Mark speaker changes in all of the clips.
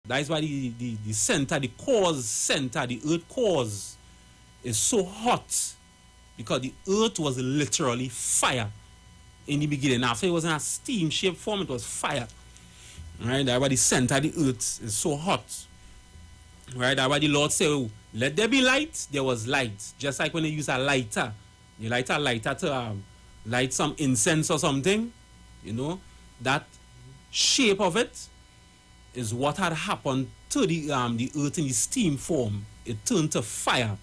Speaker 1: That is why the center, the cause center, the earth cause is so hot, because the earth was literally fire in the beginning. After it was in a steam shaped form, it was fire. Right? That's why the center of the earth is so hot. Right? That's why the Lord said, oh, let there be light. There was light. Just like when they use a lighter. You light a lighter to light some incense or something. You know, that shape of it is what had happened to the earth in the steam form. It turned to fire.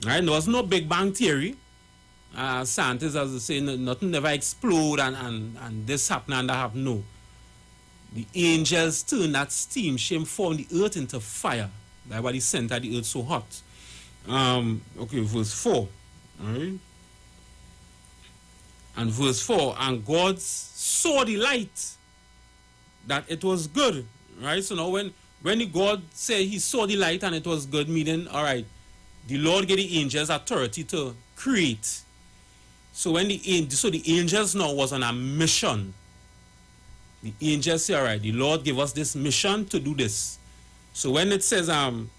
Speaker 1: Right? There was no Big Bang theory. Scientists, as they say, nothing never explode and this happened and that happened. No. The angels turned that steam shape form the earth into fire. That's why the center of the earth so hot. Okay, verse 4. Alright. And verse 4, and God saw the light, that it was good. Right? So now when the God said he saw the light and it was good, meaning, all right, the Lord gave the angels authority to create. So when the angels now was on a mission. The angels say, all right, the Lord gave us this mission to do this. So when it says, and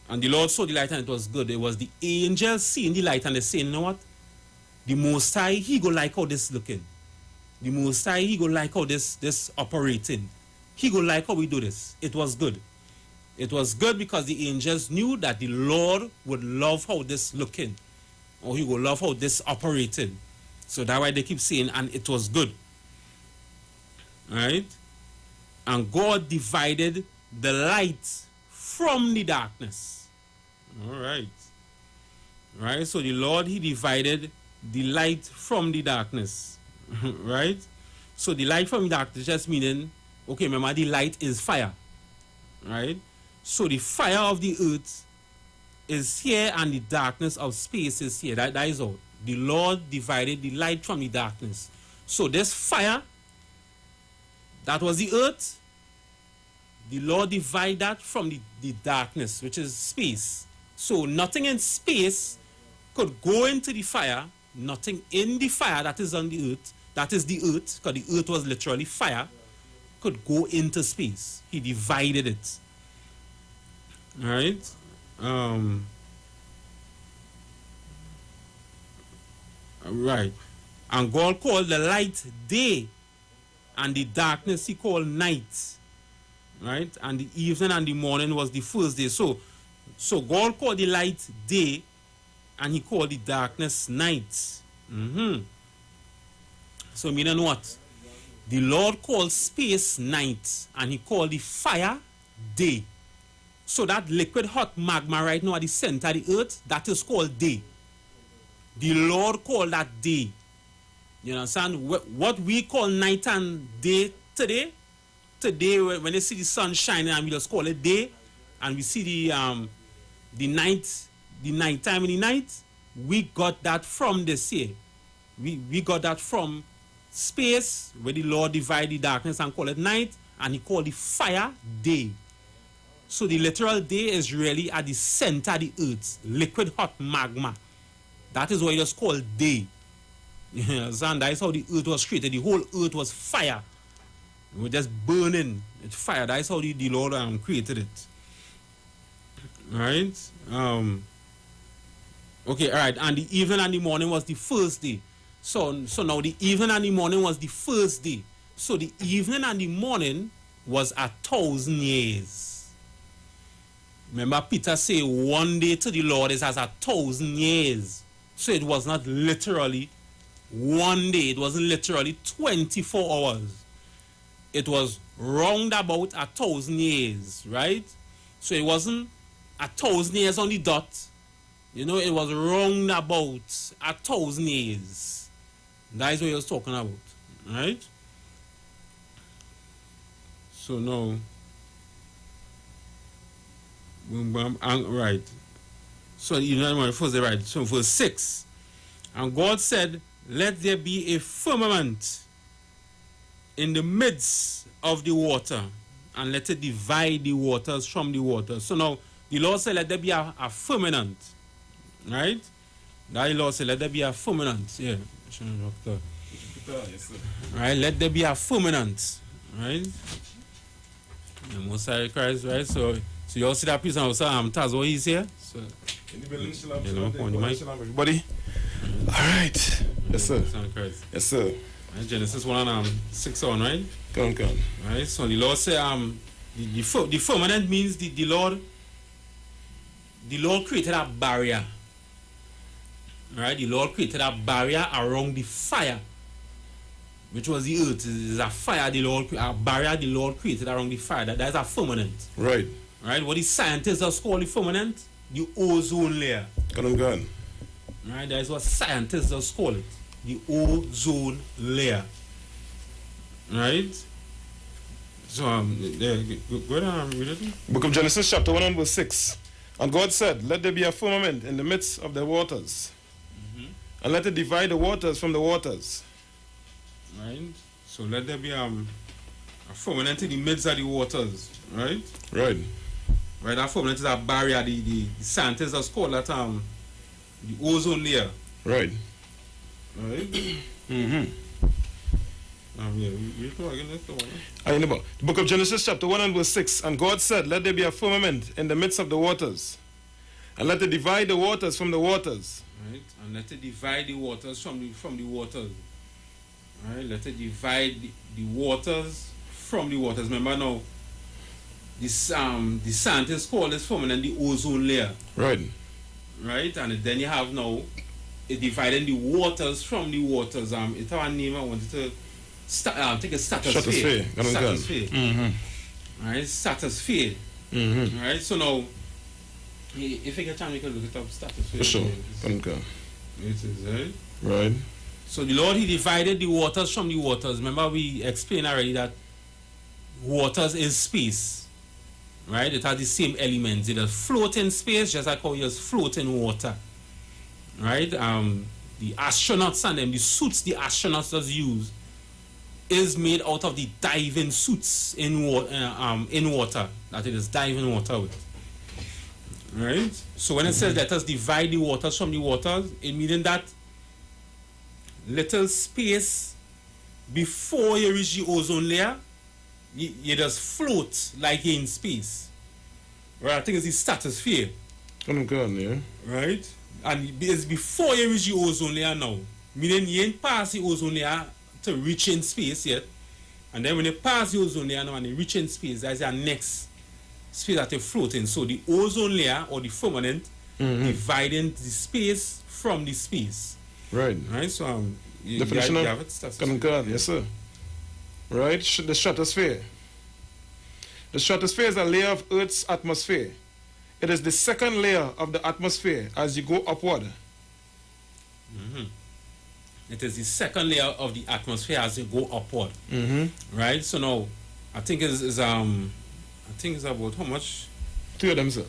Speaker 1: the Lord saw the light and it was good, it was the angels seeing the light and they saying, you know what? The Most High, he go like how this looking. The Most High, he go like how this operating. He go like how we do this. It was good. It was good because the angels knew that the Lord would love how this looking. Or he would love how this operating. So that's why they keep saying, and it was good. Right? And God divided the light from the darkness. All right. Right? So the Lord, he divided the light from the darkness. Right? So the light from the darkness just meaning, okay, remember the light is fire. Right? So the fire of the earth is here and the darkness of space is here. That is all. The Lord divided the light from the darkness. So this fire, that was the earth. The Lord divided that from the darkness, which is space. So nothing in space could go into the fire. Nothing in the fire that is on the earth, that is the earth, because the earth was literally fire, could go into space. He divided it. All right? Right. And God called the light day, and the darkness he called night. Right? And the evening and the morning was the first day. So God called the light day, and he called the darkness night. So meaning what? The Lord called space night, and he called the fire day. So that liquid hot magma right now at the center of the earth, that is called day. The Lord called that day. You understand? What we call night and day today, when they see the sun shining, and we just call it day, and we see the night time in the night, we got that from this here. We got that from space, where the Lord divided the darkness and call it night, and he called the fire day. So the literal day is really at the center of the earth, liquid hot magma. That is what it was called day. You understand? That is how the earth was created. The whole earth was fire. It was just burning. It's fire. That is how the Lord created it. Alright? Okay, alright. And the evening and the morning was the first day. So now the evening and the morning was the first day. So the evening and the morning was 1,000 years. Remember Peter say one day to the Lord is as 1,000 years. So it was not literally one day. It wasn't literally 24 hours. It was round about 1,000 years, right? So it wasn't 1,000 years on the dot. You know, it was round about 1,000 years. That is what he was talking about, right? So now, right. So you know first right. So verse 6. And God said, let there be a firmament in the midst of the water, and let it divide the waters from the waters. So now the Lord said, let there be a firmament. Right? Now the Lord said, let there be a firmament. Yeah. Right? Let there be a firmament. Right? The Most High Christ, right? So you all see that piece of Tazo he's here. So
Speaker 2: In the building, shalom,
Speaker 1: you know,
Speaker 2: shalom,
Speaker 1: on the mic.
Speaker 2: shalom, everybody. All right. Yes, sir.
Speaker 1: Christ.
Speaker 2: Yes, sir.
Speaker 1: Right, Genesis 1 and 6 on, right?
Speaker 2: Come on.
Speaker 1: Right. So the Lord say the firmament means the Lord created a barrier. Right? The Lord created a barrier around the fire, which was the earth. It is a fire a barrier the Lord created around the fire. That is a firmament.
Speaker 2: Right.
Speaker 1: Right? What the scientists just call the firmament? The ozone layer.
Speaker 2: Come on.
Speaker 1: Right? That is what scientists just call it. The ozone layer. Right? So go down and read it.
Speaker 2: Book of Genesis, chapter 1 and verse 6. And God said, let there be a firmament in the midst of the waters, and let it divide the waters from the waters.
Speaker 1: Right? So let there be a firmament in the midst of the waters. Right?
Speaker 2: Right.
Speaker 1: Right, that firmament is a barrier. The scientists just call that the ozone layer.
Speaker 2: Right.
Speaker 1: Right?
Speaker 2: Mm-hmm.
Speaker 1: Yeah, we talk again next one.
Speaker 2: The book of Genesis, chapter 1 and verse 6. And God said, let there be a firmament in the midst of the waters, and let it divide the waters from the waters.
Speaker 1: Right, and let it divide the waters from the waters. Right, let it divide the waters from the waters. Remember now, the scientists call this firmament the ozone layer.
Speaker 2: Right.
Speaker 1: Right, and then you have now it dividing the waters from the waters. It's our name. I wanted to take a stratosphere. Stratosphere.
Speaker 2: Mm-hmm.
Speaker 1: Right, stratosphere.
Speaker 2: Mm-hmm.
Speaker 1: Right, so now, if you get time, you can look it up. Stratosphere.
Speaker 2: For sure.
Speaker 1: It is, right?
Speaker 2: Right.
Speaker 1: So the Lord, He divided the waters from the waters. Remember, we explained already that waters is space. Right? It has the same elements. It does float in space, just like how it does float in water. Right? The astronauts and them, the suits the astronauts does use is made out of the diving suits in water that it is diving water with. Right? So when it says let us divide the waters from the waters, it meaning that little space before you reach the ozone layer, you just float like you're in space. Right? I think it's the stratosphere.
Speaker 2: Yeah.
Speaker 1: Right? And it's before you reach the ozone layer now. Meaning you ain't past the ozone layer to reach in space yet. And then when you pass the ozone layer now and you reach in space, that's your next space that you float in. So the ozone layer or the firmament dividing the space from the space.
Speaker 2: Right.
Speaker 1: Right? So
Speaker 2: definition
Speaker 1: you
Speaker 2: of
Speaker 1: have it,
Speaker 2: yes, sir. Right? The stratosphere. The stratosphere is a layer of Earth's atmosphere. It is the second layer of the atmosphere as you go upward.
Speaker 1: Mm-hmm. It is the second layer of the atmosphere as you go upward.
Speaker 2: Mm-hmm.
Speaker 1: Right? So now, I think it's about how much?
Speaker 2: 2 of them, sir.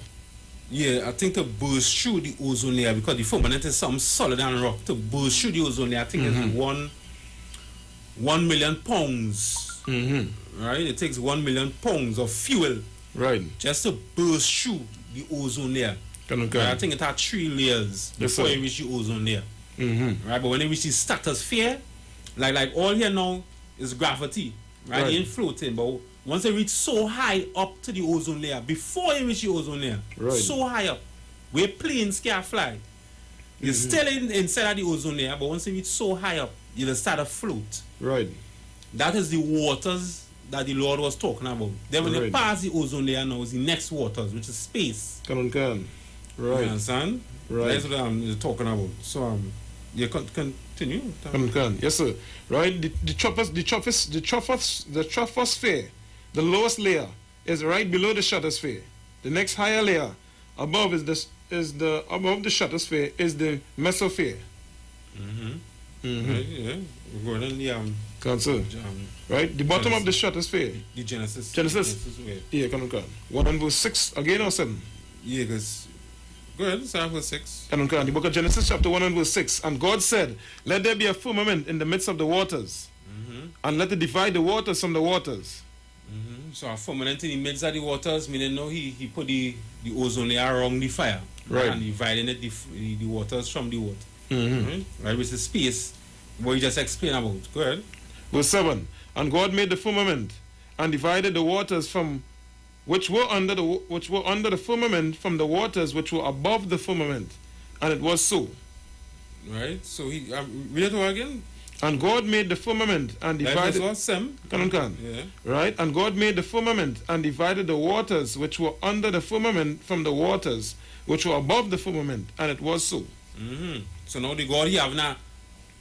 Speaker 1: Yeah, I think to burst through the ozone layer, because the firmament is something solid and rock. To burst through the ozone layer, I think it's 1 million pounds.
Speaker 2: Mm-hmm.
Speaker 1: Right? It takes 1 million pounds of fuel.
Speaker 2: Right.
Speaker 1: Just to burst through the ozone layer. Right? I think it had 3 layers before you reach the ozone layer.
Speaker 2: Mm-hmm.
Speaker 1: Right? But when you reach the stratosphere, like all here now is gravity. Right? You ain't floating, but once they reach so high up to the ozone layer, before you reach the ozone layer, so high up, where planes can't fly, you're still inside of the ozone layer, but once you reach so high up, you just start to float.
Speaker 2: Right.
Speaker 1: That is the waters that the Lord was talking about. Then when you pass the ozone layer now, is the next waters, which is space.
Speaker 2: Right.
Speaker 1: You understand?
Speaker 2: Right.
Speaker 1: That's what I'm talking about. So you continue.
Speaker 2: Yes, sir. Right. The troposphere, the lowest layer, is right below the stratosphere. The next higher layer above above the stratosphere is the mesosphere.
Speaker 1: Right, yeah. We're going on the
Speaker 2: right. The bottom of the stratosphere.
Speaker 1: The Genesis.
Speaker 2: Yeah, come on. 1 and verse 6 again or 7?
Speaker 1: Yeah, because go ahead, start with 6.
Speaker 2: The book of Genesis, chapter 1 and verse 6. And God said, let there be a firmament in the midst of the waters, and let it divide the waters from the waters.
Speaker 1: So a firmament in the midst of the waters, meaning now he put the ozone layer around the fire.
Speaker 2: Right.
Speaker 1: And dividing the waters from the water. Right, which is space, what you just explained about. Go ahead.
Speaker 2: Verse 7. And God made the firmament, and divided the waters from which were under the firmament from the waters which were above the firmament. And it was so.
Speaker 1: Right? So he read it again.
Speaker 2: And God made the firmament and divided.
Speaker 1: That was Sem. Yeah.
Speaker 2: Right? And God made the firmament and divided the waters which were under the firmament from the waters which were above the firmament. And it was so.
Speaker 1: So now the God he have now,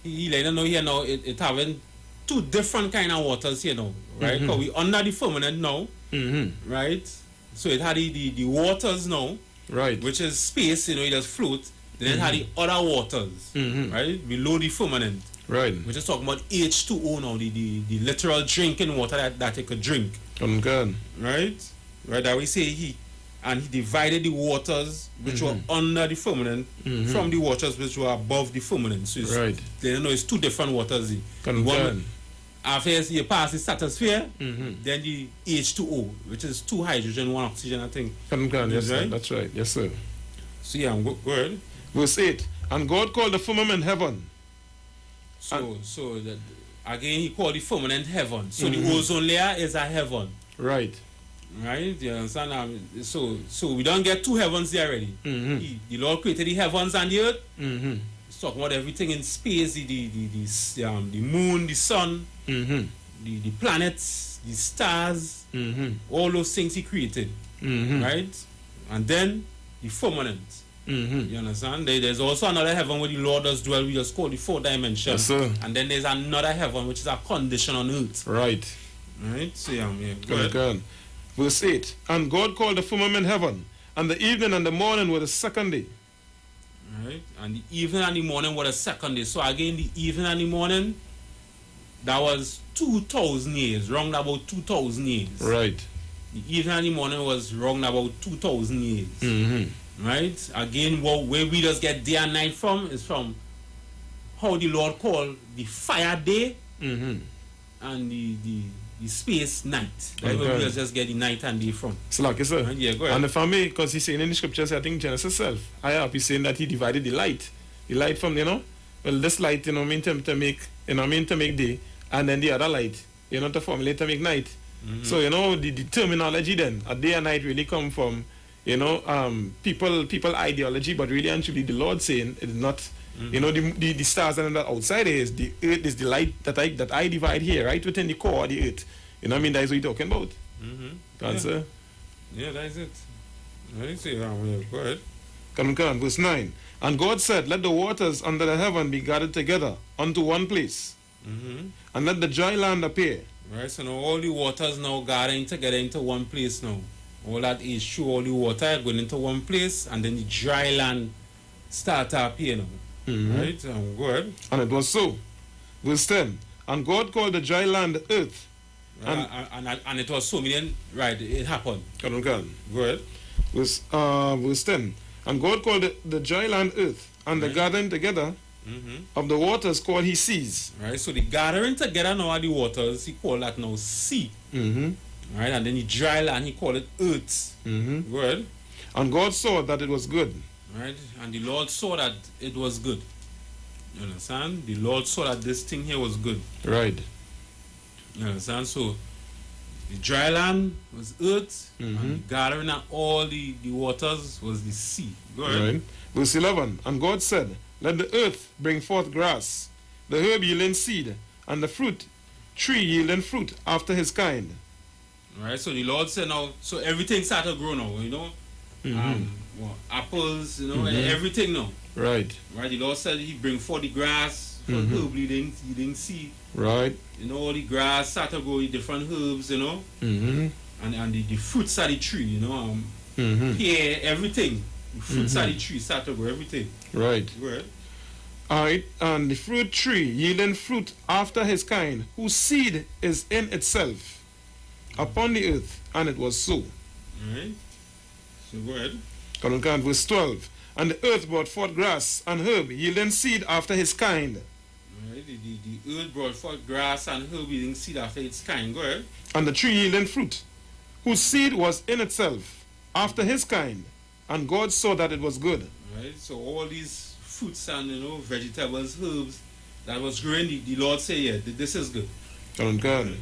Speaker 1: he let us know here now it having two different kind of waters here now, right? Because we under the firmament now, right? So it had the waters now,
Speaker 2: right?
Speaker 1: Which is space, it just float. Then it had the other waters, right? Below the firmament.
Speaker 2: Right.
Speaker 1: We're just talking about H2O now, the literal drinking water that you could drink.
Speaker 2: Okay.
Speaker 1: Right? Right, that we say he divided the waters which were under the firmament from the waters which were above the firmament. So it's,
Speaker 2: right.
Speaker 1: They know it's two different waters. One, after you pass the stratosphere, then the H2O, which is two hydrogen, one oxygen, I think.
Speaker 2: Yes, right? That's right. Yes, sir.
Speaker 1: So yeah, go ahead.
Speaker 2: Verse 8. And God called the firmament heaven.
Speaker 1: So that again he called the firmament heaven. So the ozone layer is a heaven.
Speaker 2: Right.
Speaker 1: Right? You understand? So we don't get two heavens there already. The Lord created the heavens and the earth. He's talking about everything in space, the moon, the sun, the planets, the stars, all those things he created. Right? And then the firmament. You understand? There's also another heaven where the Lord does dwell. We just call the fourth dimension.
Speaker 2: Yes, sir.
Speaker 1: And then there's another heaven which is a condition on earth.
Speaker 2: Right.
Speaker 1: Right? So yeah,
Speaker 2: good. Verse 8. And God called the firmament heaven, and the evening and the morning were the second day.
Speaker 1: Right? And the evening and the morning were the second day. So again, the evening and the morning, that was 2,000 years, round about 2,000 years.
Speaker 2: Right.
Speaker 1: The evening and the morning was round about 2,000 years. Right? Again, where we just get day and night from is from how the Lord called the fire day and the space night. That's where we just get the night and day from.
Speaker 2: So like, sir.
Speaker 1: Yeah, go ahead.
Speaker 2: And if I may, because he's saying in the scriptures, I think Genesis self, he's saying that he divided the light from, well, this light, mean to make day, and then the other light, to formulate to make night. So, the terminology then, a day and night really come from, people ideology, but really and truly the Lord saying it is not, the stars and the outside is the earth is the light that I divide here, right within the core of the earth. You know what I mean? That is what you're talking about. Answer?
Speaker 1: Yeah, that is it. I see. Go ahead.
Speaker 2: Come on, verse 9. And God said, let the waters under the heaven be gathered together unto one place, and let the dry land appear.
Speaker 1: Right, so now all the waters now gathering together into one place now. All that H2, all the water going into one place, and then the dry land start to appear now. Right? Go ahead.
Speaker 2: And it was so. Verse 10. And God called the dry land earth.
Speaker 1: And it was so, meaning, right, it happened.
Speaker 2: Go
Speaker 1: ahead.
Speaker 2: Verse 10. And God called the dry land earth, and the gathering together of the waters called he seas.
Speaker 1: Right, so the gathering together now of the waters, he called that now sea. Right, and then the dry land, he called it earth. Go ahead.
Speaker 2: And God saw that it was good.
Speaker 1: Right, and the Lord saw that it was good. You understand? The Lord saw that this thing here was good.
Speaker 2: Right.
Speaker 1: You understand? So the dry land was earth, and the gathering of all the waters was the sea. Go ahead.
Speaker 2: Right. Verse 11. And God said, let the earth bring forth grass, the herb yielding seed, and the fruit tree yielding fruit after his kind.
Speaker 1: Right, so the Lord said now, so everything started to grow now, apples, everything now.
Speaker 2: Right.
Speaker 1: Right, the Lord said he bring forth the grass, for herb yielding seed.
Speaker 2: Right.
Speaker 1: All the grass started to grow with different herbs, and the fruits of the tree, pear, everything. The fruits of the tree started to grow, everything.
Speaker 2: Right.
Speaker 1: Right.
Speaker 2: Alright, and the fruit tree yielding fruit after his kind, whose seed is in itself upon the earth, and it was so.
Speaker 1: Alright. So go ahead.
Speaker 2: Come on, verse 12. And the earth brought forth grass and herb, yielding seed after his kind.
Speaker 1: Right. The earth brought forth grass and herb yielding seed after its kind. Go ahead.
Speaker 2: And the tree yielding fruit, whose seed was in itself after his kind, and God saw that it was good.
Speaker 1: Right. So all these fruits and vegetables, herbs that was growing, the Lord said, yeah, this is good.
Speaker 2: Come on.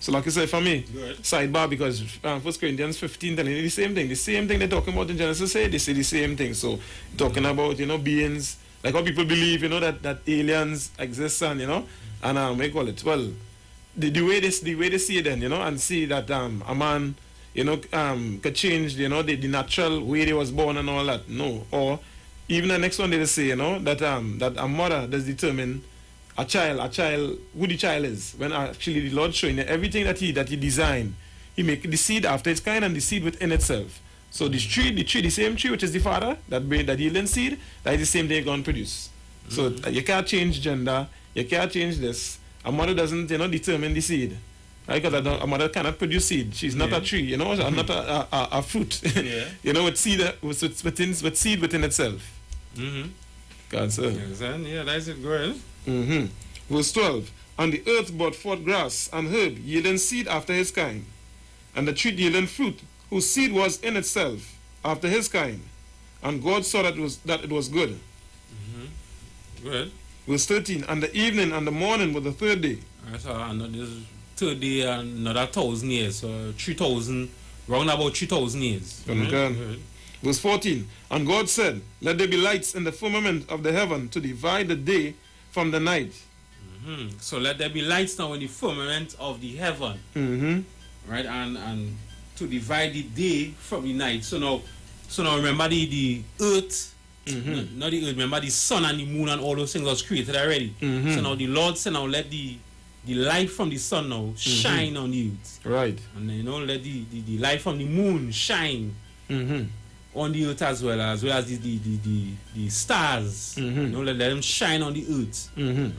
Speaker 2: So like I said for me,
Speaker 1: Good.
Speaker 2: sidebar, because 1 Corinthians 15 telling you the same thing. The same thing they're talking about in Genesis, they say the same thing. So talking about, beings, like how people believe, that aliens exist and, and what do you call it? Well, the way they see it then, and see that a man, could change, the natural way they was born and all that. No. Or even the next one they say, that a mother does determine a child, who the child is. When actually the Lord showing everything that he designed, he make the seed after its kind and the seed within itself. So the same tree which is the father that yielding seed, that is the same thing going to produce. So you can't change gender, you can't change this. A mother doesn't, determine the seed. Right? Because a mother cannot produce seed. She's not a tree, not a fruit.
Speaker 1: Yeah.
Speaker 2: With seed with seed within itself. God, sir.
Speaker 1: Yeah, that's it. Go ahead.
Speaker 2: Verse 12. And the earth brought forth grass and herb, yielding seed after his kind, and the tree yielding fruit, whose seed was in itself after his kind. And God saw that it was good.
Speaker 1: Good.
Speaker 2: Verse 13. And the evening and the morning were the third day.
Speaker 1: So this third day, another 1,000 years. So 3,000, round about 3,000 years.
Speaker 2: Good. Verse 14. And God said, let there be lights in the firmament of the heaven to divide the day from the night.
Speaker 1: So let there be lights now in the firmament of the heaven. Right, and to divide the day from the night. So now remember the earth, not the earth, remember the sun and the moon and all those things was created already. So now the Lord said, now let the light from the sun now shine on the earth.
Speaker 2: Right.
Speaker 1: And let the light from the moon shine on the earth as well as the stars. Let them shine on the earth.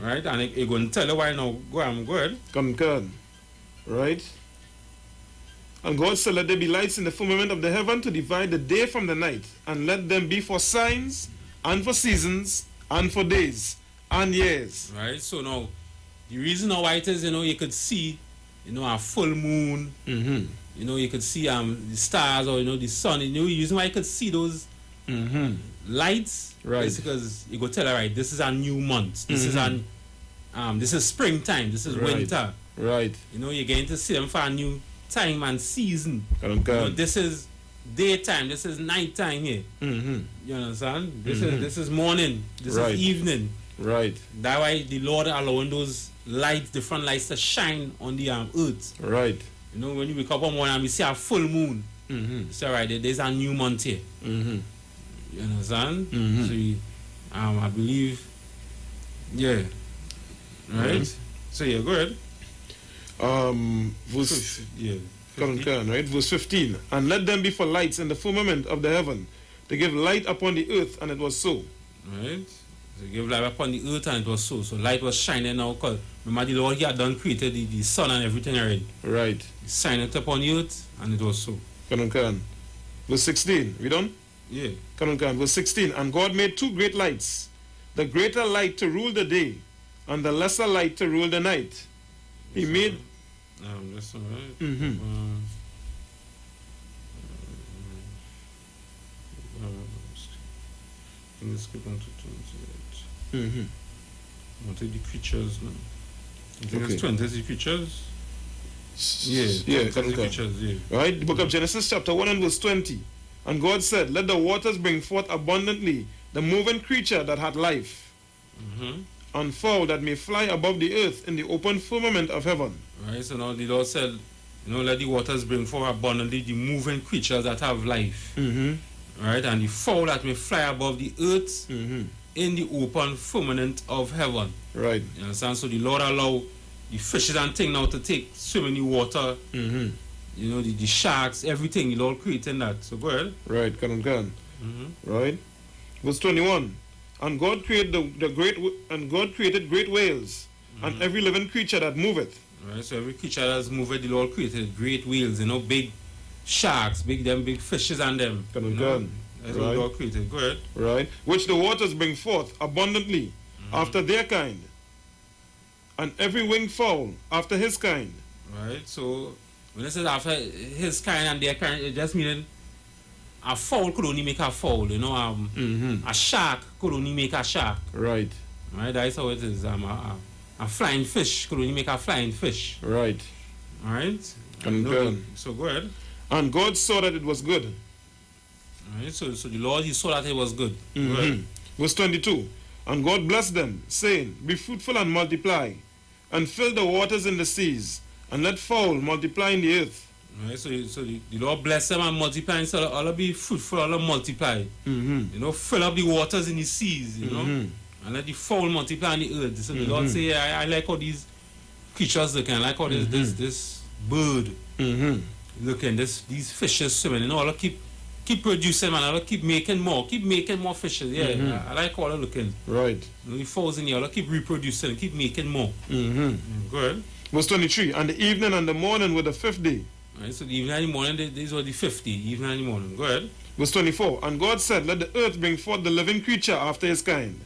Speaker 1: Right? And it's going to tell you why now. I'm good.
Speaker 2: Concur. Right? And God said, let there be lights in the firmament of the heaven to divide the day from the night, and let them be for signs, and for seasons, and for days, and years.
Speaker 1: Right? So now, the reason why it is, you could see, a full moon. You could see the stars or the sun. The reason why you could see those lights,
Speaker 2: right,
Speaker 1: is because you go tell her, right, this is a new month. This is this is springtime. This is winter.
Speaker 2: Right.
Speaker 1: You're getting to see them for a new time and season. This is daytime. This is nighttime here. You understand? This is morning. This is evening.
Speaker 2: Right.
Speaker 1: That's why the Lord allowing those lights, different lights, to shine on the earth.
Speaker 2: Right.
Speaker 1: When you wake up one morning and we see a full moon, it's all right. There's a new month here. You understand? So I believe, yeah. Right. So yeah, go ahead.
Speaker 2: Verse,
Speaker 1: yeah.
Speaker 2: right? Verse 15. And let them be for lights in the firmament of the heaven, to give light upon the earth, and it was so.
Speaker 1: Right. So give light upon the earth, and it was so. So light was shining now, because remember the Lord, he had done created the sun and everything already.
Speaker 2: Right.
Speaker 1: He shined it upon the earth, and it was so.
Speaker 2: Verse 16. We done?
Speaker 1: Yeah.
Speaker 2: Verse 16. And God made two great lights, the greater light to rule the day, and the lesser light to rule the night. He made.
Speaker 1: That's all right. Let's skip on to 28. I'll take the creatures now. I think it's 20 the creatures. Yeah, creatures, yeah.
Speaker 2: Right? The book of Genesis chapter 1 and verse 20. And God said, let the waters bring forth abundantly the moving creature that had life, and fowl that may fly above the earth in the open firmament of heaven.
Speaker 1: Right, so now the Lord said, let the waters bring forth abundantly the moving creatures that have life. Right, and the fowl that may fly above the earth in the open firmament of heaven.
Speaker 2: Right.
Speaker 1: You understand? So the Lord allow the fishes and things now to swim in the water. The sharks, everything, the Lord creating that. So go ahead.
Speaker 2: Right, Right. Verse 21. And God created God created great whales, and every living creature that moveth.
Speaker 1: Right, so every creature that's moved, the Lord created great whales, big sharks, big fishes and them. That's what the Lord created. Go ahead.
Speaker 2: Right. Which the waters bring forth abundantly after their kind, and every winged fowl after his kind.
Speaker 1: Right, so when it says after his kind and their kind, it just means a fowl could only make a fowl, a shark could only make a shark.
Speaker 2: Right.
Speaker 1: Right, that's how it is. A flying fish could only make a flying fish.
Speaker 2: Right.
Speaker 1: All right. So go ahead.
Speaker 2: And God saw that it was good.
Speaker 1: All right. So the Lord, he saw that it was good. Go ahead.
Speaker 2: Verse 22. And God blessed them, saying, Be fruitful and multiply, and fill the waters in the seas, and let fowl multiply in the earth.
Speaker 1: All right. So the Lord bless them and multiply, and so all be fruitful, all multiply. You know, fill up the waters in the seas, you know, and let the fowl multiply on the earth. So the Lord say, I like how these creatures looking, I like how this bird looking, these fishes swimming, you know, I'll keep producing, man, I'll keep making more fishes. Yeah, I like how they're looking.
Speaker 2: Right.
Speaker 1: You know, the fowls in here, I'll keep reproducing, keep making more. Go ahead.
Speaker 2: Verse 23. And the evening and the morning were the fifth day.
Speaker 1: All right, so the evening and the morning, these were the 50, evening and the morning. Go ahead.
Speaker 2: Verse 24. And God said, Let the earth bring forth the living creature after his kind,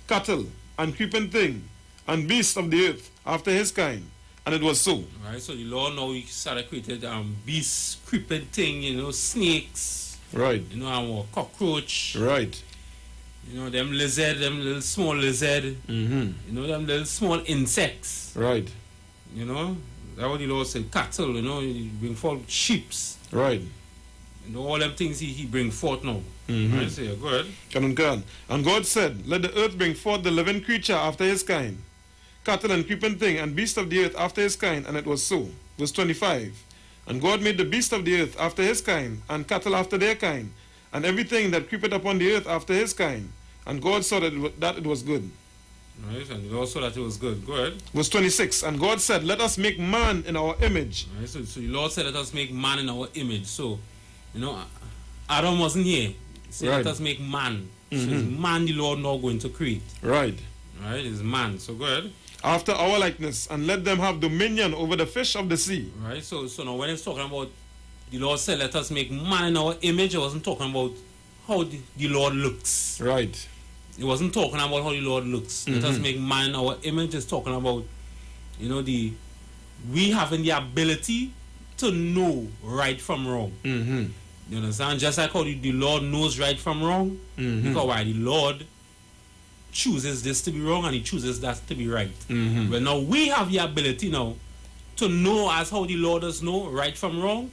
Speaker 2: cattle, and creeping thing, and beasts of the earth after his kind. And it was so.
Speaker 1: All right, so the Lord now he started created beasts, creeping thing, you know, snakes.
Speaker 2: Right.
Speaker 1: You know, cockroach.
Speaker 2: Right.
Speaker 1: You know, them lizard, them little small lizard. You know, them little small insects.
Speaker 2: Right.
Speaker 1: You know, that's what the Lord said. Cattle, you know, he bring forth sheeps.
Speaker 2: Right.
Speaker 1: You know, all them things he bring forth now. Right, so yeah, go ahead.
Speaker 2: And God said, Let the earth bring forth the living creature after his kind, cattle and creeping thing, and beast of the earth after his kind, and it was so. Verse 25. And God made the beast of the earth after his kind, and cattle after their kind, and everything that creepeth upon the earth after his kind. And God saw that it was good.
Speaker 1: Right, and the Lord saw that it was good. Go ahead.
Speaker 2: Verse 26. And God said, Let us make man in our image.
Speaker 1: Right, so the Lord said, Let us make man in our image. So, you know, Adam wasn't here. He said, Let us make man. So it's man the Lord now going to create.
Speaker 2: Right.
Speaker 1: Right, it's man. So go ahead.
Speaker 2: After our likeness, and let them have dominion over the fish of the sea.
Speaker 1: Right, so now when it's talking about the Lord said, Let us make man in our image, it wasn't talking about how the Lord looks.
Speaker 2: Right.
Speaker 1: It wasn't talking about how the Lord looks. Let us make man in our image. It's talking about, you know, we having the ability to know right from wrong. You understand? Just like how the Lord knows right from wrong. Because why? The Lord chooses this to be wrong and he chooses that to be right. Well, now we have the ability now to know as how the Lord does know right from wrong.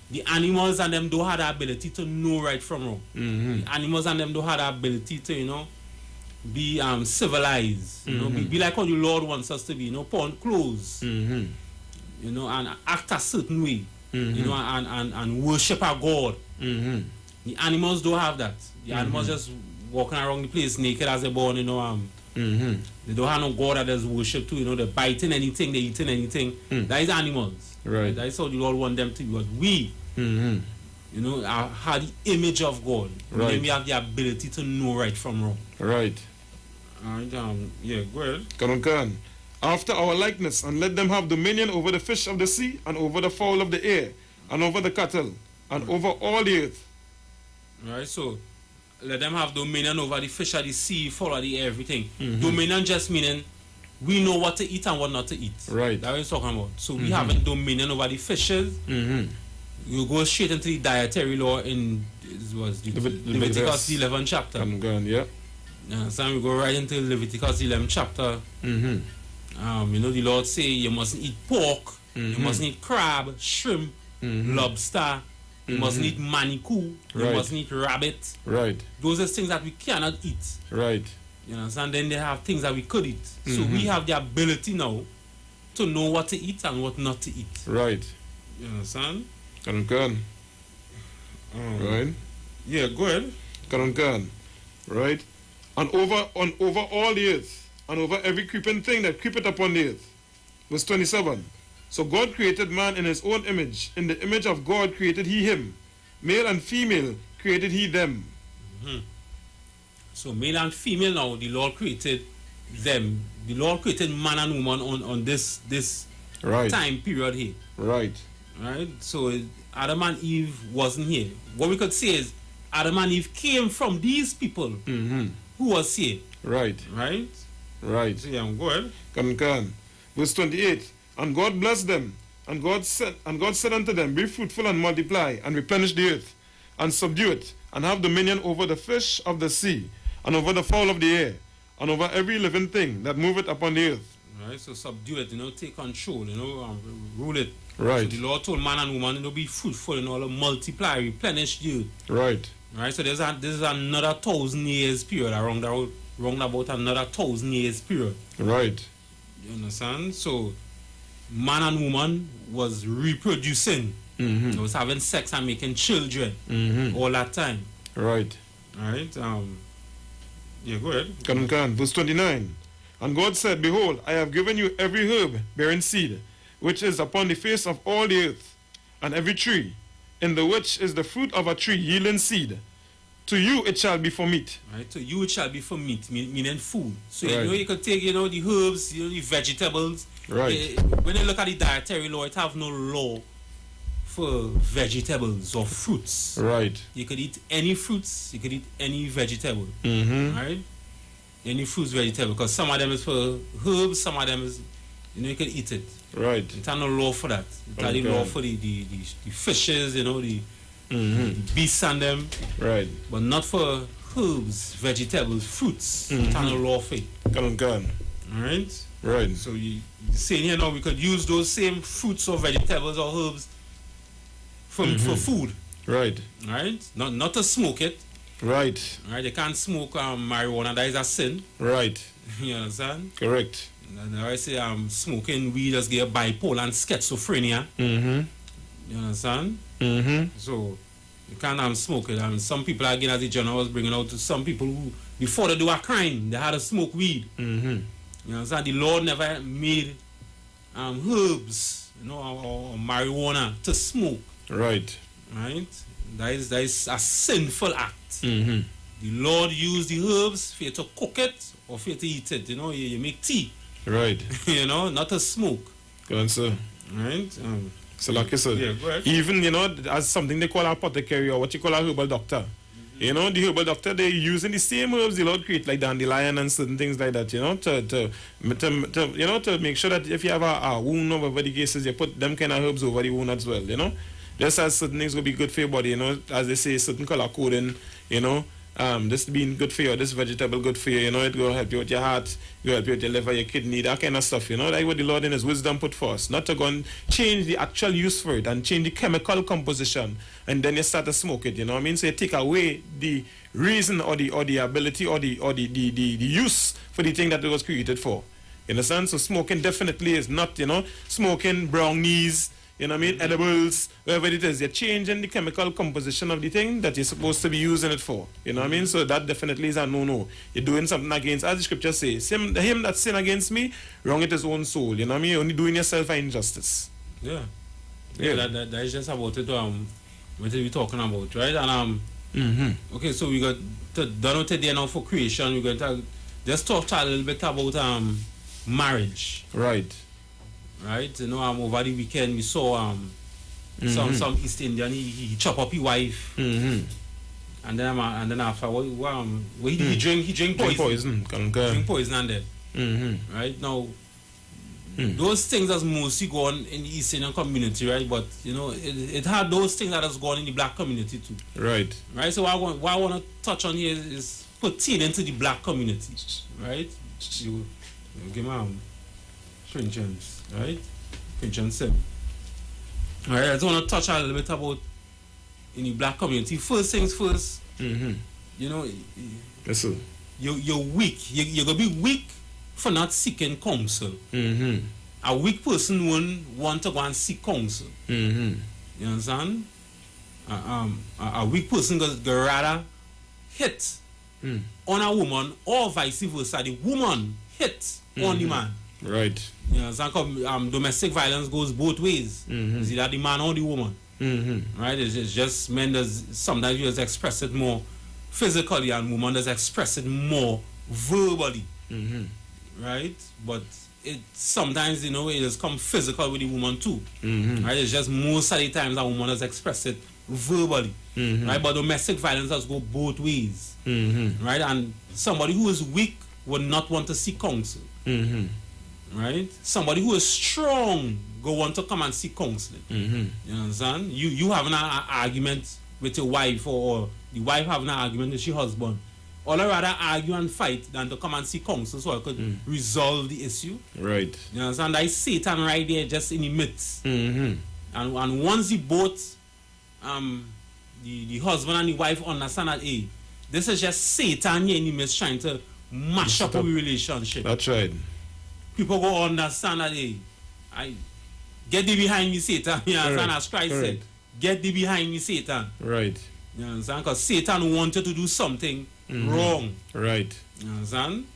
Speaker 1: The animals and them don't have the ability to know right from wrong. The animals and them don't have the ability to, you know, be civilized. You know, be like how the Lord wants us to be. You know, put on clothes. You know, and act a certain way. You know, and worship our God. The animals don't have that. The animals just walking around the place naked as they're born. You know, they don't have no God that does worship too. You know, they're biting anything, they're eating anything. That is animals.
Speaker 2: Right.
Speaker 1: That is how the Lord want them to be. But we, you know, have the image of God.
Speaker 2: Right.
Speaker 1: Then we have the ability to know right from wrong.
Speaker 2: Right.
Speaker 1: And yeah, go ahead.
Speaker 2: Come on. After our likeness, and let them have dominion over the fish of the sea, and over the fowl of the air, and over the cattle, and over all the earth.
Speaker 1: Right, so let them have dominion over the fish of the sea, fowl of the air, everything. Dominion just meaning we know what to eat and what not to eat.
Speaker 2: Right.
Speaker 1: That's what it's talking about. So we having dominion over the fishes. You go straight into the dietary law in Leviticus 11 chapter.
Speaker 2: I'm going, yeah.
Speaker 1: So we go right into Leviticus 11 chapter. You know, the Lord say you mustn't eat pork, you mustn't eat crab, shrimp, lobster, you mustn't eat manikou, you mustn't eat rabbit.
Speaker 2: Right.
Speaker 1: Those are things that we cannot eat.
Speaker 2: Right.
Speaker 1: You understand? Then they have things that we could eat. So we have the ability now to know what to eat and what not to eat.
Speaker 2: Right.
Speaker 1: You understand?
Speaker 2: Kan. Right.
Speaker 1: Yeah, go ahead.
Speaker 2: Kan. Right. And over all the earth, and over every creeping thing that creepeth upon the earth. Verse 27. So God created man in his own image. In the image of God created he him. Male and female created he them.
Speaker 1: So male and female now, the Lord created them. The Lord created man and woman on this time period here.
Speaker 2: Right.
Speaker 1: Right? So Adam and Eve wasn't here. What we could say is Adam and Eve came from these people who was here.
Speaker 2: Right.
Speaker 1: Right?
Speaker 2: Right.
Speaker 1: So yeah, go ahead.
Speaker 2: Kan. Verse 28. And God blessed them, and God said unto them, Be fruitful and multiply, and replenish the earth, and subdue it, and have dominion over the fish of the sea, and over the fowl of the air, and over every living thing that moveth upon the earth.
Speaker 1: Right, so subdue it, take control, rule it.
Speaker 2: Right.
Speaker 1: So the Lord told man and woman, be fruitful, multiply, replenish you.
Speaker 2: Right.
Speaker 1: Right, so this is another 1,000 years period, around about another 1,000 years period.
Speaker 2: Right.
Speaker 1: You understand? So man and woman was reproducing, was having sex and making children all that time.
Speaker 2: Right.
Speaker 1: Right. Yeah, go ahead.
Speaker 2: Verse 29. And God said, Behold, I have given you every herb bearing seed, which is upon the face of all the earth, and every tree, in the which is the fruit of a tree yielding seed. To you it shall be for meat.
Speaker 1: Right, to you it shall be for meat, meaning food. So
Speaker 2: Right.
Speaker 1: you could take, the herbs, the vegetables.
Speaker 2: Right.
Speaker 1: When you look at the dietary law, it have no law for vegetables or fruits.
Speaker 2: Right.
Speaker 1: You could eat any fruits, you could eat any vegetable.
Speaker 2: Mm-hmm.
Speaker 1: Right? Any fruits, vegetable, because some of them is for herbs, some of them is, you could eat it.
Speaker 2: Right.
Speaker 1: It have no law for that. It have the law for the fishes, the beasts and them.
Speaker 2: Right.
Speaker 1: But not for herbs, vegetables, fruits. It have no law for it. Alright?
Speaker 2: Right.
Speaker 1: So you saying here now we could use those same fruits or vegetables or herbs for food.
Speaker 2: Right.
Speaker 1: Right? Not to smoke it.
Speaker 2: Right.
Speaker 1: Right? You can't smoke marijuana, that is a sin.
Speaker 2: Right.
Speaker 1: You understand?
Speaker 2: Correct.
Speaker 1: And I say smoking weed just get bipolar and schizophrenia.
Speaker 2: Mm-hmm.
Speaker 1: You understand?
Speaker 2: Mm-hmm.
Speaker 1: So you can't smoke it. And some people again, as the journal was bringing out, to some people who before they do a crime, they had to smoke weed.
Speaker 2: Mm-hmm.
Speaker 1: You understand? The Lord never made herbs, or marijuana to smoke.
Speaker 2: Right.
Speaker 1: Right? That is a sinful act.
Speaker 2: Mm-hmm.
Speaker 1: The Lord used the herbs for you to cook it or for you to eat it. You make tea.
Speaker 2: Right.
Speaker 1: Not to smoke.
Speaker 2: Go on, sir.
Speaker 1: Right?
Speaker 2: So like I said,
Speaker 1: Yeah, go ahead.
Speaker 2: even, as something they call a apothecary or what you call a herbal doctor. The herbal doctor, they're using the same herbs the Lord create, like dandelion and certain things like that, to make sure that if you have a wound or whatever the case is, you put them kind of herbs over the wound as well, Just as certain things will be good for your body, as they say, certain color coding, this being good for you, this vegetable good for you, it will help you with your heart, it will help you with your liver, your kidney, that kind of stuff, Like what the Lord in His wisdom put for us. Not to go and change the actual use for it and change the chemical composition, and then you start to smoke it, So you take away the reason or the ability or the use for the thing that it was created for. You understand? So smoking definitely is not, smoking brownies, edibles, whatever it is, you're changing the chemical composition of the thing that you're supposed to be using it for. So that definitely is a no-no. You're doing something against, as the scripture says, him that sin against me, wrong it his own soul. You're only doing yourself an injustice.
Speaker 1: Yeah. That is just about it, what we're talking about, right? And okay, so we got done with today now for creation. We're going to just talk a little bit about marriage.
Speaker 2: Right.
Speaker 1: Right, over the weekend we saw some East Indian. He chop up his wife, and then after what he drink poison. Drink poison and dead. Right now, those things that's mostly gone in the East Indian community, right? But it had those things that has gone in the black community too.
Speaker 2: Right.
Speaker 1: Right. So what I want to touch on here is pertaining to the black community, right? You give me Corinthians. Right? Corinthians 7. Alright, I just want to touch a little bit about in the black community. First things first,
Speaker 2: Yes, sir.
Speaker 1: You're weak. You're going to be weak for not seeking counsel. A weak person won't want to go and seek counsel. You understand? A weak person goes rather hit on a woman or vice versa. The woman hit on the man.
Speaker 2: Right.
Speaker 1: Domestic violence goes both ways. It's either the man or the woman. Right? It's just men does sometimes you just express it more physically and woman does express it more verbally. Right? But it sometimes it has come physical with the woman too. Right? It's just most of the times a woman does express it verbally. Right? But domestic violence does go both ways. Right? And somebody who is weak would not want to seek counsel. Right? Somebody who is strong go want to come and seek counseling. You understand? You having an argument with your wife, or the wife having an argument with your husband, Or I rather argue and fight than to come and see counsel so I could resolve the issue.
Speaker 2: Right.
Speaker 1: You understand? That is Satan right there just in the midst. And once the both the husband and the wife understand that, hey, this is just Satan here in the midst trying to mash up our relationship.
Speaker 2: That's right.
Speaker 1: People go understand that, hey, I get thee behind me, Satan. You understand? As Christ said, get thee behind me, Satan.
Speaker 2: Right.
Speaker 1: You understand? Because Satan wanted to do something wrong.
Speaker 2: Right.
Speaker 1: You understand?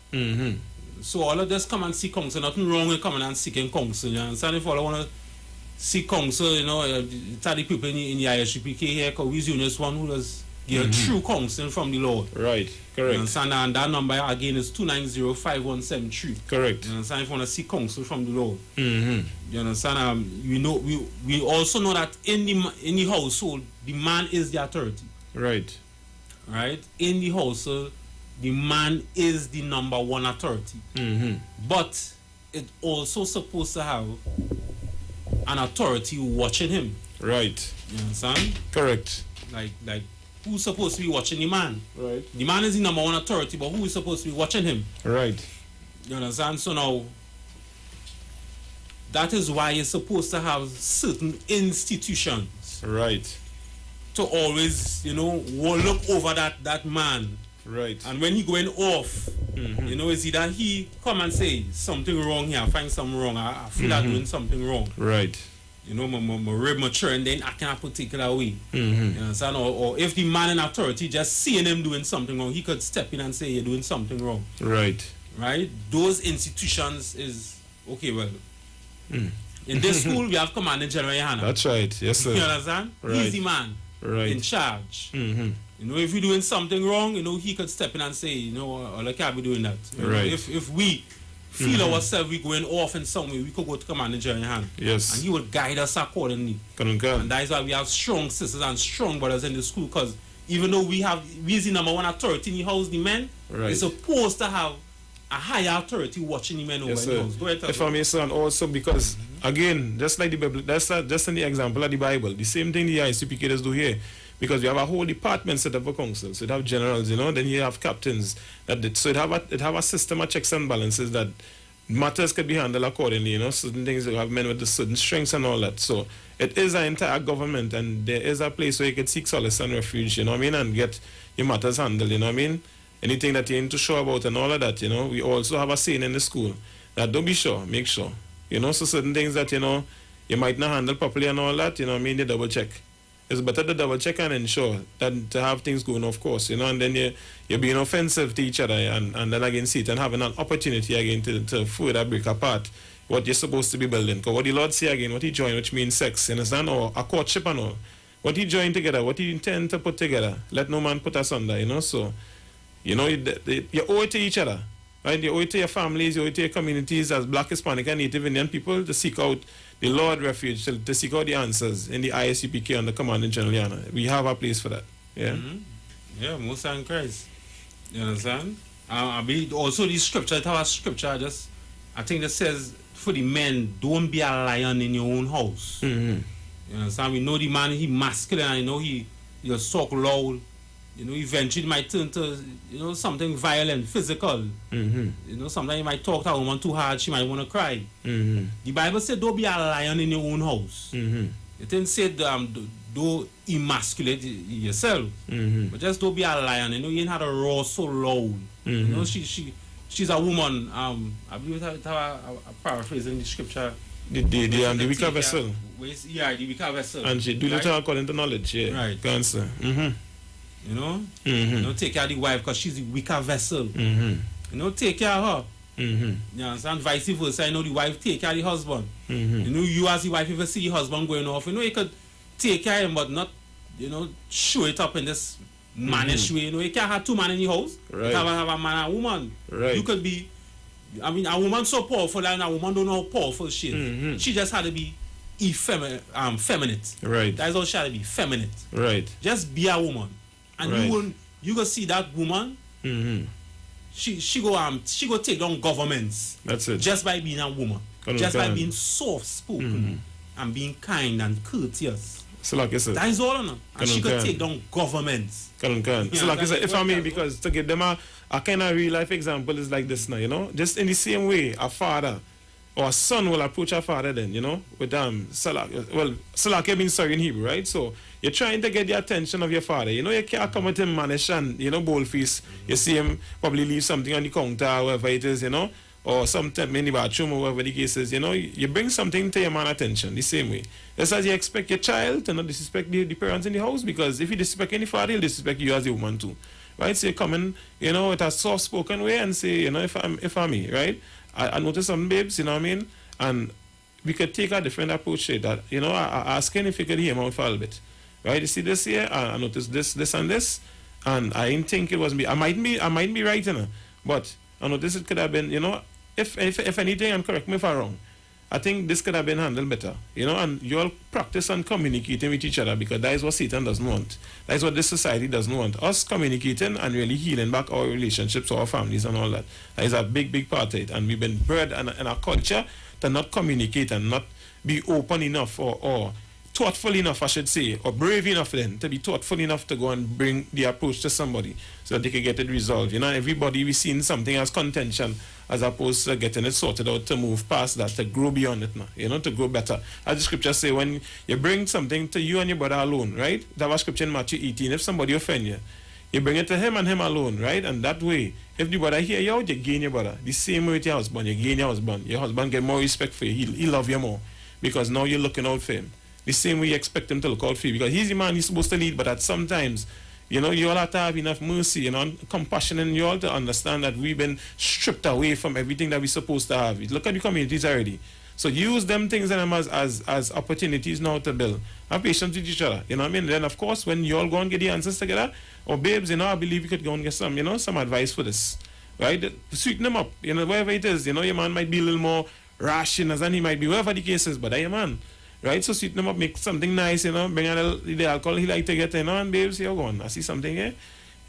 Speaker 1: So all of this come and seek counsel. Nothing wrong with coming and seeking counsel. You understand? If all I want to seek counsel, you know, tell the people in the ISUPK here, because we're the only one who does get true counsel from the Lord.
Speaker 2: Right. Correct.
Speaker 1: You understand? And that number again is 290-5173.
Speaker 2: Correct.
Speaker 1: You understand? If you want to seek counsel from the Lord. You understand? We also know that in the household, the man is the authority.
Speaker 2: Right.
Speaker 1: Right? In the household, the man is the number one authority. But it also supposed to have an authority watching him.
Speaker 2: Right.
Speaker 1: You understand?
Speaker 2: Correct.
Speaker 1: Like who's supposed to be watching the man?
Speaker 2: Right.
Speaker 1: The man is the number one authority, but who is supposed to be watching him?
Speaker 2: Right.
Speaker 1: You understand? So now, that is why you're supposed to have certain institutions.
Speaker 2: Right.
Speaker 1: To always, you know, look over that man.
Speaker 2: Right.
Speaker 1: And when he going off, you know, is either he come and say something wrong here, I find something wrong, I feel like doing something wrong.
Speaker 2: Right.
Speaker 1: You know, my rib mature and then I can't particular way. You understand? Or if the man in authority just seeing him doing something wrong, he could step in and say you're doing something wrong.
Speaker 2: Right.
Speaker 1: Right? Those institutions is okay, well. In this school we have Commander General Yohana.
Speaker 2: That's right. Yes, sir.
Speaker 1: You understand?
Speaker 2: Right.
Speaker 1: He's the man in charge. You know, if you're doing something wrong, you know, he could step in and say, you know, I can't be doing that. You know, if we feel ourselves we going off in some way, we could go to Commander General Yohana.
Speaker 2: Yes.
Speaker 1: And he would guide us accordingly. And that is why we have strong sisters and strong brothers in the school, because even though we is the number one authority in the house, the men, we're supposed to have a higher authority watching the men over in the house. Go ahead,
Speaker 2: if I may say, and also because, again, just like the Bible, that's just in the example of the Bible, the same thing the ICPK do here. Because you have a whole department set up for council. So you have generals, you know, then you have captains. So it have a system of checks and balances that matters could be handled accordingly, you know. Certain things, you have men with the certain strengths and all that. So it is an entire government, and there is a place where you can seek solace and refuge, you know what I mean, and get your matters handled, you know what I mean. Anything that you're into sure about and all of that, you know. We also have a saying in the school that don't be sure, make sure. You know, so certain things that, you know, you might not handle properly and all that, you know what I mean, you double check. It's better to double check and ensure than to have things going, of course, you know, and then you're being offensive to each other and then again see it and having an opportunity again to further break apart what you're supposed to be building. Because what the Lord say again, what he joined, which means sex, you understand, or a courtship and all. What he joined together, what he intend to put together, let no man put asunder, you know, so, you know, you owe it to each other. Right? You owe it to your families, you owe it to your communities as Black, Hispanic, and Native Indian people to seek out the Lord refuge, to seek out the answers in the ISUPK and the Commander General Yohana. We have a place for that. Yeah.
Speaker 1: Yeah, most in Christ. You understand? Also, the scripture, I think that says for the men, don't be a lion in your own house. You understand? We know the man, he masculine, and you know he'll talk loud. You know, eventually it might turn to, you know, something violent, physical. You know, sometimes you might talk to a woman too hard, she might want to cry. The Bible said, don't be a lion in your own house. It didn't say, don't emasculate yourself. But just don't be a lion. You know, you ain't had a roar so loud. You know, she's a woman. I believe I have a paraphrase in the scripture.
Speaker 2: The weaker vessel.
Speaker 1: Yeah, the weaker vessel.
Speaker 2: And she do it according to knowledge, yeah.
Speaker 1: Right.
Speaker 2: Answer.
Speaker 1: You know? You know, take care of the wife because she's the weaker vessel. You know, take care of her. You understand? Vice versa, you know, the wife take care of the husband. You know, you as the wife, if you see your husband going off, you know, you could take care of him, but not, you know, show it up in this mannish way. You know, you can't have two men in the house.
Speaker 2: Right.
Speaker 1: You have a man and a woman.
Speaker 2: Right.
Speaker 1: You could be, I mean, a woman so powerful and a woman don't know how powerful she is. She just had to be feminine.
Speaker 2: Right.
Speaker 1: That's all she had to be, feminine.
Speaker 2: Right.
Speaker 1: Just be a woman. And you go see that woman, she go take down governments.
Speaker 2: That's it.
Speaker 1: Just by being a woman. Just by being soft spoken and being kind and courteous.
Speaker 2: So like I said,
Speaker 1: That is all, no? And she could
Speaker 2: Can.
Speaker 1: take down governments.
Speaker 2: Can.
Speaker 1: Yeah,
Speaker 2: So like I said, if I may,
Speaker 1: what-
Speaker 2: because to give them a kind of real life example is like this now, you know, just in the same way a father or a son will approach a father then, you know, with salak. Well, salak means sorry in Hebrew, right? So you're trying to get the attention of your father. You know, you can't come at him mannish and, you know, boldface. You see him probably leave something on the counter, wherever it is, you know, or sometime in the bathroom or whatever the case is, you know, you bring something to your man attention the same way. Just as you expect your child to not disrespect the parents in the house, because if you disrespect any father, he'll disrespect you as a woman too. Right? So you come in, you know, with a soft spoken way and say, you know, if I'm me, right? I notice some babes, you know what I mean? And we could take a different approach to that. You know, I asking if you could hear him out for a little bit. Right? You see this here, I noticed this and this, and I didn't think it was me. I might be right, you know, but I noticed it could have been, you know, if anything, and correct me if I'm wrong, I think this could have been handled better, you know, and you all practice on communicating with each other, because that is what Satan doesn't want. That is what this society doesn't want. Us communicating and really healing back our relationships, our families and all that. That is a big part of it. And we've been bred in a culture to not communicate and not be open enough or thoughtful enough, I should say, or brave enough then to be thoughtful enough to go and bring the approach to somebody so that they can get it resolved. You know, everybody we seen something as contention as opposed to getting it sorted out to move past that, to grow beyond it now, you know, to grow better. As the scripture say, when you bring something to you and your brother alone, right? That was scripture in Matthew 18. If somebody offend you, you bring it to him and him alone, right? And that way, if the brother hear you out, you gain your brother. The same way with your husband, you gain your husband. Your husband get more respect for you. He love you more because now you're looking out for him. The same way you expect him to look out for you, because he's the man he's supposed to lead, but at sometimes, you know, you all have to have enough mercy, you know, and compassion in you all to understand that we've been stripped away from everything that we're supposed to have. Look at the communities already. So use them things and them as opportunities now to build. Have patience with each other, you know what I mean? Then, of course, when you all go and get the answers together, or babes, you know, I believe you could go and get some, you know, some advice for this, right? Sweeten them up, you know, wherever it is. You know, your man might be a little more rash, and he might be, wherever the case is, but that your man. Right, so sweeten them up, make something nice, you know, bring a little the alcohol he like to get, you know, and babes, you're going, I see something here.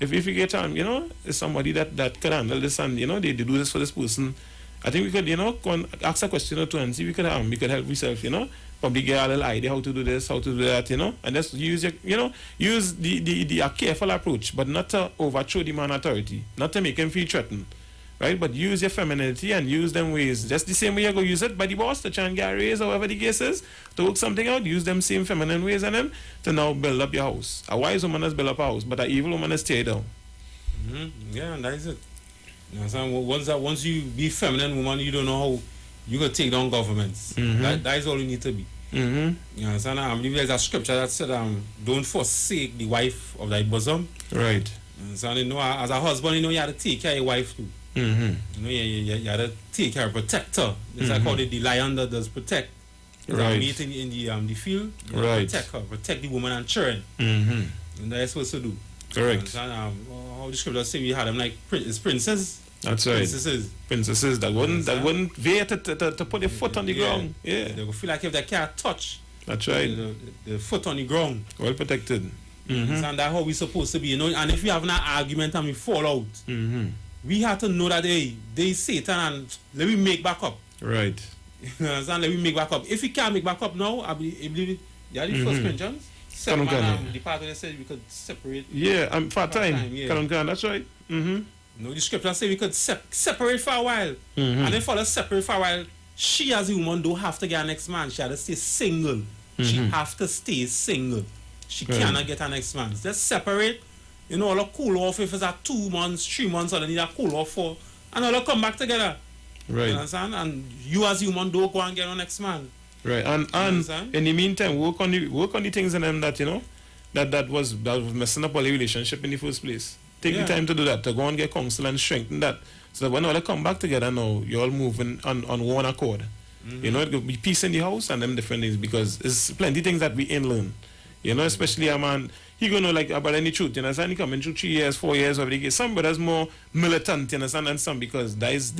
Speaker 2: If you get on, you know, it's somebody that could handle this, and, you know, they do this for this person. I think we could, you know, go and ask a question or two and see if we could help ourselves, you know, probably get a little idea how to do this, how to do that, you know, and just use your, you know, use the a careful approach, but not to overthrow the man authority, not to make him feel threatened. Right, but use your femininity and use them ways. Just the same way you go use it by the boss to try and get a raise or whatever the case is, to work something out, use them same feminine ways and them to now build up your house. A wise woman has built up a house, but an evil woman has tear down.
Speaker 1: Yeah, and that is it. You understand? Once you be feminine woman, you don't know how you can take down governments. That is all you need to be. You understand? I believe there's a scripture that said, don't forsake the wife of thy bosom.
Speaker 2: Right.
Speaker 1: You understand? You know, as a husband, you know, you have to take care of your wife too. You know, you have to take care of, protect her. It's like how the lion that does protect.
Speaker 2: Right.
Speaker 1: Meet in the field.
Speaker 2: Right.
Speaker 1: Protect her, protect the woman and children. And that's what supposed to do.
Speaker 2: Correct.
Speaker 1: How the scripture say we had them like princes.
Speaker 2: That's right. Princesses that wouldn't veer to put their foot on the ground. Yeah.
Speaker 1: They will feel like if they can't touch.
Speaker 2: That's right.
Speaker 1: The foot on the ground.
Speaker 2: Well protected.
Speaker 1: And that's how we supposed to be, you know. And if we have an argument and we fall out, we have to know that they Satan and let me make back up.
Speaker 2: Right.
Speaker 1: You understand? Let me make back up. If we can't make back up now, I believe yeah, the first Corinthians. The part where they said we could separate.
Speaker 2: Yeah, for time. Yeah. That's right.
Speaker 1: No, the scripture say we could separate for a while. And then for us separate for a while, she as a woman don't have to get a next man. She has to stay single. She have to stay single. She cannot get a next man. Just separate. You know, all cool off if it's at 2 months, 3 months, or they need a cool off for, and all come back together.
Speaker 2: Right.
Speaker 1: You understand? And you as a woman don't go and get a next man.
Speaker 2: Right. And in the meantime, work on the things in them that, you know, that was messing up all the relationship in the first place. Take the time to do that, to go and get counsel and strengthen that. So that when all they come back together now, you're all moving on one accord. You know, it will be peace in the house and them different things, because there's plenty things that we ain't learn. You know, especially a man, he gonna know like about any truth, you understand? He coming through 3 years, 4 years of the case. Some brothers more militant, you understand, and some because that is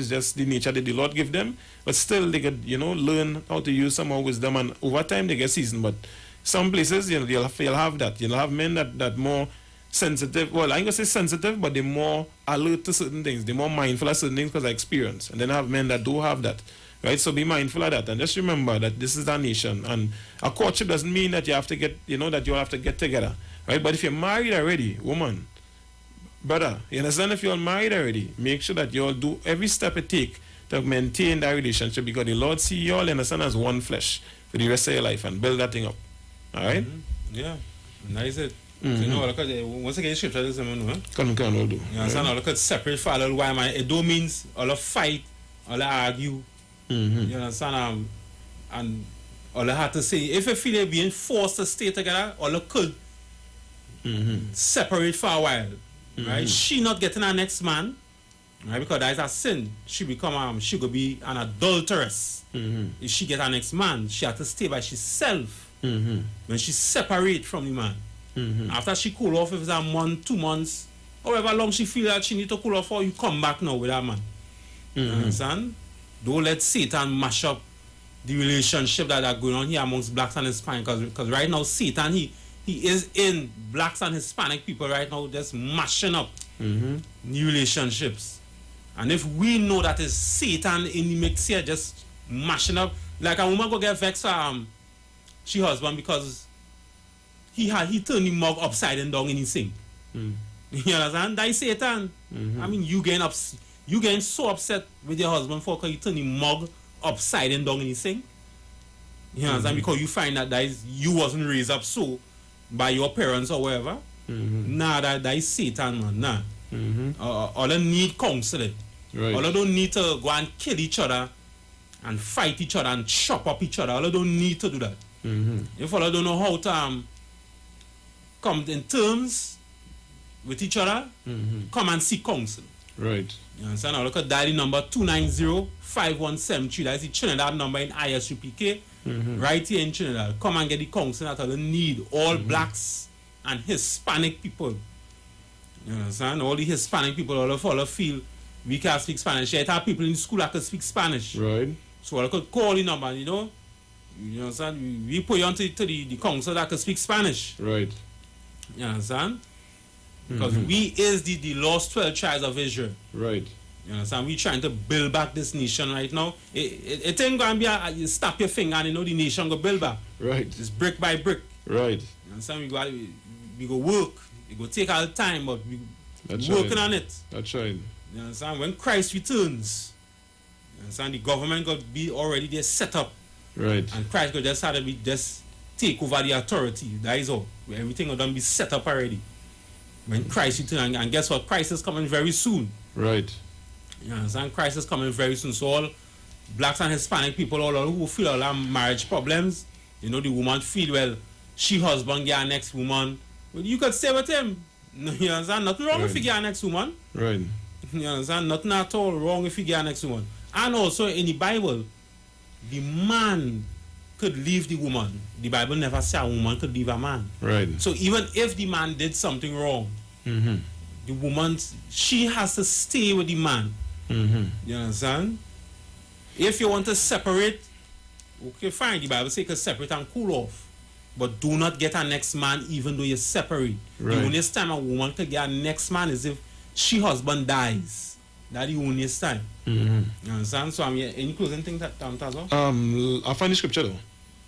Speaker 2: just the nature that the Lord give them. But still they could, you know, learn how to use some more wisdom, and over time they get seasoned. But some places, you know, you'll have that. You'll have men that more sensitive. Well, I ain't gonna say sensitive, but they're more alert to certain things. They're more mindful of certain things because of experience. And then have men that do have that. right? So be mindful of that, and just remember that this is our nation, and a courtship doesn't mean that you have to get, that you have to get together, right? But if you're married already, woman, brother, you understand? If you're married already, make sure that you all do every step it take to maintain that relationship, because the Lord see you all, you understand, as one flesh for the rest of your life, and build that thing up. All right?
Speaker 1: Yeah, nice it. You know, look at once again, scripture is
Speaker 2: Come all do.
Speaker 1: You understand? Look at separate for a little while, man. It don't means all fight, all argue. You understand? And all I have to say, if you feel like being forced to stay together, all could separate for a while. Right? She not getting her next man, right? Because that is a sin. She become she could be an adulteress. If she get her next man, she have to stay by herself. When she separate from the man. After she cool off, if it's a month, 2 months, however long she feel that she need to cool off, or you come back now with that man. You understand? Don't let Satan mash up the relationship that are going on here amongst blacks and Hispanics. Because right now Satan he is in blacks and Hispanic people right now, just mashing up new relationships. And if we know that it's Satan in the mix here, just mashing up, like a woman go get vexed for she husband because he turned the mug upside and down in his sink. You understand? That is Satan. I mean, you getting so upset with your husband for because he turned the mug upside and down in his sink. You understand? Because you find that you wasn't raised up so by your parents or whatever. Nah, that is Satan, man. Nah. All they need counseling.
Speaker 2: Right.
Speaker 1: All they don't need to go and kill each other and fight each other and chop up each other. All they don't need to do that. If all they don't know how to come in terms with each other, come and seek counsel.
Speaker 2: Right.
Speaker 1: You understand? Now look at dialing number 290-5173. That's the Trinidad number in ISUPK. Right here in Trinidad. Come and get the counsel that they need. All blacks and Hispanic people. You understand? All the Hispanic people, all of feel we can't speak Spanish. Yet have people in school that can speak Spanish.
Speaker 2: Right.
Speaker 1: So I could call the number, you understand? We put you on to the council that can speak Spanish.
Speaker 2: Right.
Speaker 1: You understand? Because we is the lost 12 tribes of Israel.
Speaker 2: Right.
Speaker 1: You understand? We trying to build back this nation right now. It ain't going to be you snap your finger and the nation go build back.
Speaker 2: Right.
Speaker 1: It's brick by brick.
Speaker 2: Right.
Speaker 1: You understand? We go work. It go take all the time, but we working on it.
Speaker 2: That's right.
Speaker 1: You understand? When Christ returns, you understand? The government got to be already there set up.
Speaker 2: Right.
Speaker 1: And Christ got just had to be just take over the authority. That is all. Everything will done be set up already. When Christ returns, and guess what? Christ is coming very soon.
Speaker 2: Right.
Speaker 1: You understand? Christ is coming very soon. So all blacks and Hispanic people, all who feel all our marriage problems, the woman feel, well, she husband get her next woman. Well, you could stay with him. You understand? Nothing wrong if you get her next woman.
Speaker 2: Right.
Speaker 1: You understand? Nothing at all wrong if you get her next woman. And also in the Bible, the man could leave the woman. The Bible never said a woman could leave a man.
Speaker 2: Right.
Speaker 1: So even if the man did something wrong, the woman, she has to stay with the man. You understand? If you want to separate, okay, fine. The Bible says you can separate and cool off. But do not get a next man even though you separate.
Speaker 2: Right.
Speaker 1: The only time a woman could get a next man is if she husband dies. That's the only time. You understand? So any closing thing that Tazo?
Speaker 2: I find the scripture though.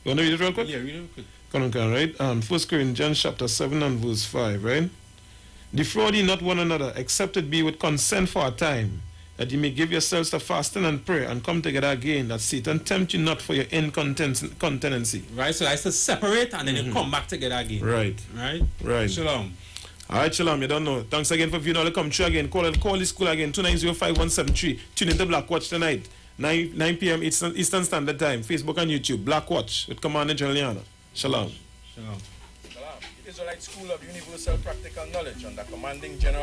Speaker 2: You want to read it real quick?
Speaker 1: Yeah, read it real quick.
Speaker 2: Come on, right? 1 Corinthians chapter 7 and verse 5, right? Defraud ye not one another, except it be with consent for a time, that ye may give yourselves to fasting and prayer, and come together again, that Satan tempt you not for your incontinency.
Speaker 1: Right, so that's to separate and then you come back together again.
Speaker 2: Right.
Speaker 1: Right?
Speaker 2: Right.
Speaker 1: Shalom.
Speaker 2: All right, Shalom, you don't know. Thanks again for viewing. All come through again. Call the school again, 290-5173. Tune into Black Watch tonight, 9 p.m. Eastern Standard Time. Facebook and YouTube. Black Watch with Commander Juliana. Shalom.
Speaker 1: Shalom.
Speaker 3: It is Israelite School of Universal Practical Knowledge under commanding General